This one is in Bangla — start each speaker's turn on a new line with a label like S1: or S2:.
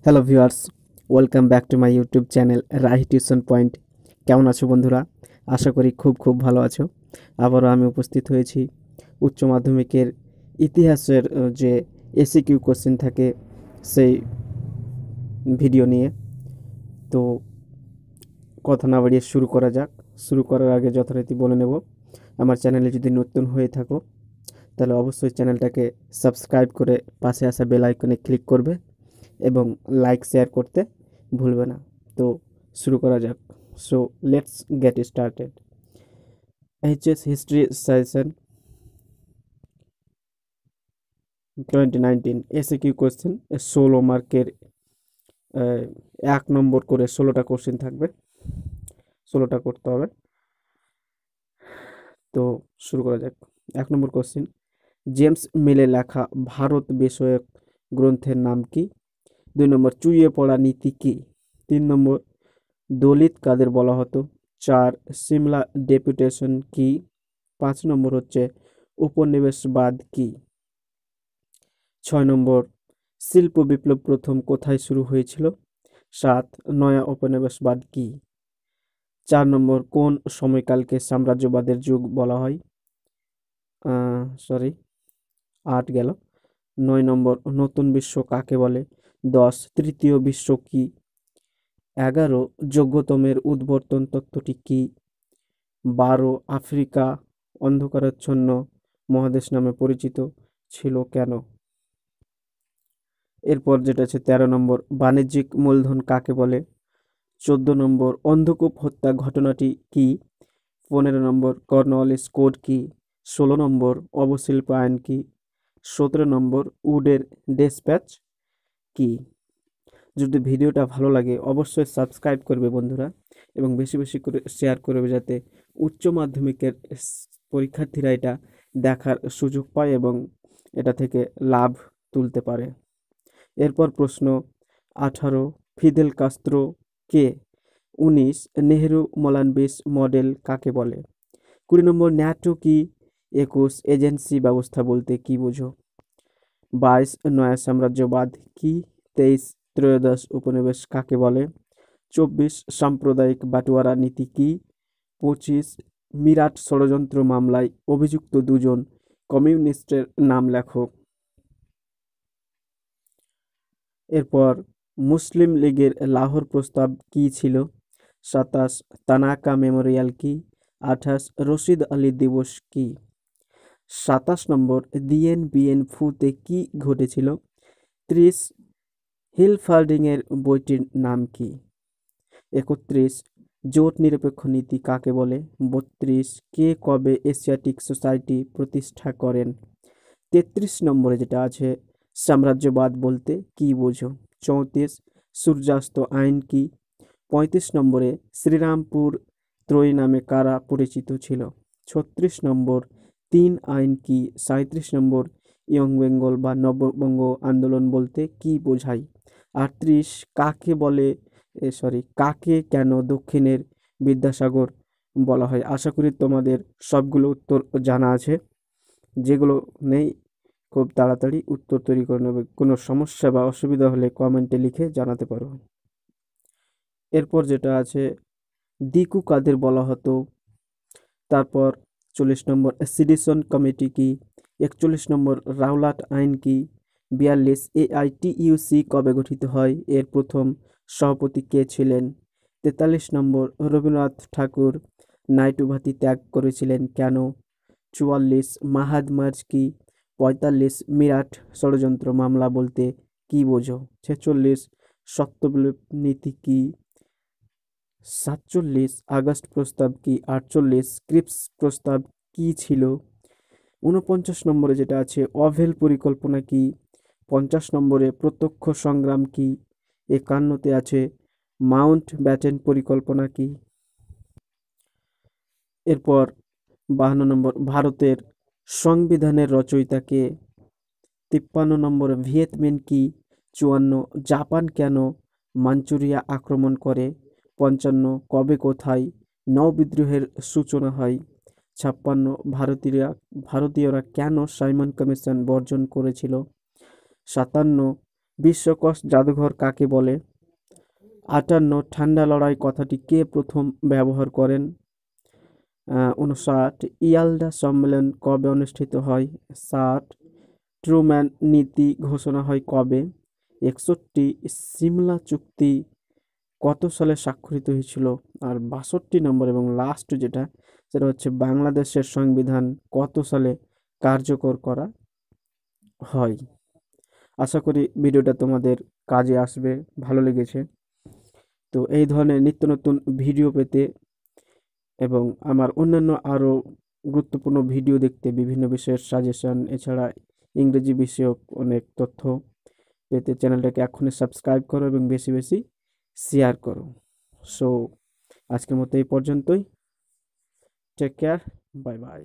S1: Hello viewers, welcome back to my YouTube channel Rahi tuition point. কেমন আছো বন্ধুরা? আশা করি খুব ভালো আছো। আবারও আমি উপস্থিত হয়েছি উচ্চ মাধ্যমিকের ইতিহাসের যে এসিকিউ কোশ্চেন থাকে সেই ভিডিও নিয়ে। তো কথা না বাড়িয়ে শুরু করা যাক। শুরু করার আগে যথারীতি বলে নেব, আমার চ্যানেলে যদি নতুন হয়ে থাকো তাহলে অবশ্যই চ্যানেলটাকে সাবস্ক্রাইব করে পাশে আসা বেল আইকনে ক্লিক করবে এবং লাইক শেয়ার করতে ভুলবে না। তো শুরু করা যাক। So let's get started. HS history session 2019 SCQ question 16 মার্কের। 1 নম্বর করে 16টা কোশ্চেন থাকবে, 16টা করতে হবে। তো শুরু করা যাক। 1 নম্বর কোশ্চেন, জেমস মিলে লেখা ভারত বিষয়ক গ্রন্থের নাম কি? 2 নম্বর, চুইয়ে পড়া নীতি কি? 3 নম্বর, দলিত কাদের বলা হতো? 4, সিমলা ডেপুটেশন কি? 5 নম্বর হচ্ছে উপনিবেশবাদ কি? 6 নম্বর, শিল্প বিপ্লব প্রথম কোথায় শুরু হয়েছিল? 7, নয়া উপনিবেশবাদ কি? 4 নম্বর, কোন সময়কালকে সাম্রাজ্যবাদের যুগ বলা হয়? সরি, 8 গেল। 9 নম্বর, নতুন বিশ্ব কাকে বলে? 10, তৃতীয় বিশ্ব কি? 11, যোগ্যতমের উদ্বর্তন তত্ত্বটি কি? 12, আফ্রিকা অন্ধকারাচ্ছন্ন মহাদেশ নামে পরিচিত ছিল কেন? এরপর যেটা আছে 13 নম্বর, বাণিজ্যিক মূলধন কাকে বলে? 14 নম্বর, অন্ধকূপ হত্যা ঘটনাটি কি? 15 নম্বর, কর্নওয়ালিস কোড কি? 16 নম্বর, অবশিল্প আইন কি? 17 নম্বর, উডের ডেসপ্যাচ কি? যদি ভিডিওটা ভালো লাগে অবশ্যই সাবস্ক্রাইব করবে বন্ধুরা, এবং বেশি করে শেয়ার করবে যাতে উচ্চ মাধ্যমিকের পরীক্ষার্থীরা এটা দেখার সুযোগ পায় এবং এটা থেকে লাভ তুলতে পারে। এরপর প্রশ্ন 18, ফিদেল কাস্ত্রো কে? 19, নেহেরু মোলানবিস মডেল কাকে বলে? 20 নম্বর, ন্যাটো কি? 21, এজেন্সি ব্যবস্থা বলতে কি বোঝো? 22, নয়া সাম্রাজ্যবাদ কি? 23, ত্রয়োদশ উপনিবেশ কাকে বলে? 24, সাম্প্রদায়িক বাটোয়ারা নীতি কি? 25, মিরাট ষড়যন্ত্র মামলায় অভিযুক্ত 2জন কমিউনিস্টের নাম লেখো। এরপর মুসলিম লীগের লাহোর প্রস্তাব কি ছিল? 27, তানাকা মেমোরিয়াল কি? 28, রশিদ আলী দিবস কি? 27 নম্বর, দিয়েন বিয়েন ফুতে কি ঘটেছিল? 30, হিলফার্ডিং এর বইটির নাম কি? 31, জোট নিরপেক্ষ নীতি কাকে বলে? 32, কে কবে এশিয়াটিক সোসাইটি প্রতিষ্ঠা করেন? 33 নম্বরে যেটা আছে, সাম্রাজ্যবাদ বলতে কি বোঝো? 34, সূর্যাস্ত আইন কি? 35 নম্বরে, শ্রীরামপুর ত্রয়ী নামে কারা পরিচিত ছিল? 36 নম্বর, 3 আইন কি? 37 নম্বর, ইয়ং বেঙ্গল বা নববঙ্গ আন্দোলন বলতে কি বোঝায়? 38, কাকে কেন দক্ষিণের বিদ্যাসাগর বলা হয়? আশা করি তোমাদের সবগুলো উত্তর জানা আছে। যেগুলো নেই খুব তাড়াতাড়ি উত্তর তৈরি করে নেবে। কোনো সমস্যা বা অসুবিধা হলে কমেন্টে লিখে জানাতে পারো। এরপর যেটা আছে, দিকু কাদের বলা হতো? তারপর 40 নম্বর, সিডিশন কমিটি কি? 41 নম্বর, রাওলাট আইন কি? 42, AITUC কবে গঠিত হয়? এর প্রথম সভাপতি কে ছিলেন? 43 নম্বর, রবীন্দ্রনাথ ঠাকুর নাইট উপাধি ত্যাগ করেছিলেন কেন? 44, মাহাদ মার্চ কি? 45, মিরাট ষড়যন্ত্র মামলা বলতে কি বোঝো? 46, সত্যবিলোপ নীতি কি? 47, আগস্ট প্রস্তাব কি? 48, ক্রিপস প্রস্তাব কি ছিল? 49 নম্বরে যেটা আছে, অভেল পরিকল্পনা কি? 50 নম্বরে, প্রত্যক্ষ সংগ্রাম কি? 51তে আছে, মাউন্ট ব্যাটেন পরিকল্পনা কি? এরপর 52 নম্বর, ভারতের সংবিধানের রচয়িতা কে? 53 নম্বর, ভিয়েতমিন কি? 54, জাপান কেন মাঞ্চুরিয়া আক্রমণ করে? 55, কবে কোথায় নৌবিদ্রোহের সূচনা হয়? 56, ভারতীয়রা কেন সাইমন কমিশন বর্জন করেছিল? 57, বিশ্বকোষ জাদুঘর কাকে বলে? 58 ঠান্ডা লড়াই কথাটি কে প্রথম ব্যবহার করেন? 59 ইয়ালদা সম্মেলন কবে অনুষ্ঠিত হয়? 60 ট্রুম্যান নীতি ঘোষণা হয় কবে? 61 সিমলা চুক্তি কত সালে স্বাক্ষরিত হয়েছিল? আর 62 নম্বর এবং লাস্ট যেটা, সেটা হচ্ছে বাংলাদেশের সংবিধান কত সালে কার্যকর করা হয়? আশা করি ভিডিওটা তোমাদের কাজে আসবে, ভালো লেগেছে। তো এই ধরনের নিত্য নতুন ভিডিও পেতে এবং আমার অন্যান্য আরও গুরুত্বপূর্ণ ভিডিও দেখতে, বিভিন্ন বিষয়ের সাজেশন, এছাড়া ইংরেজি বিষয়ক অনেক তথ্য পেতে চ্যানেলটাকে এখনই সাবস্ক্রাইব করো এবং বেশি বেশি শেয়ার করো। সো আজকের মতো এই পর্যন্তই। Take care, bye by.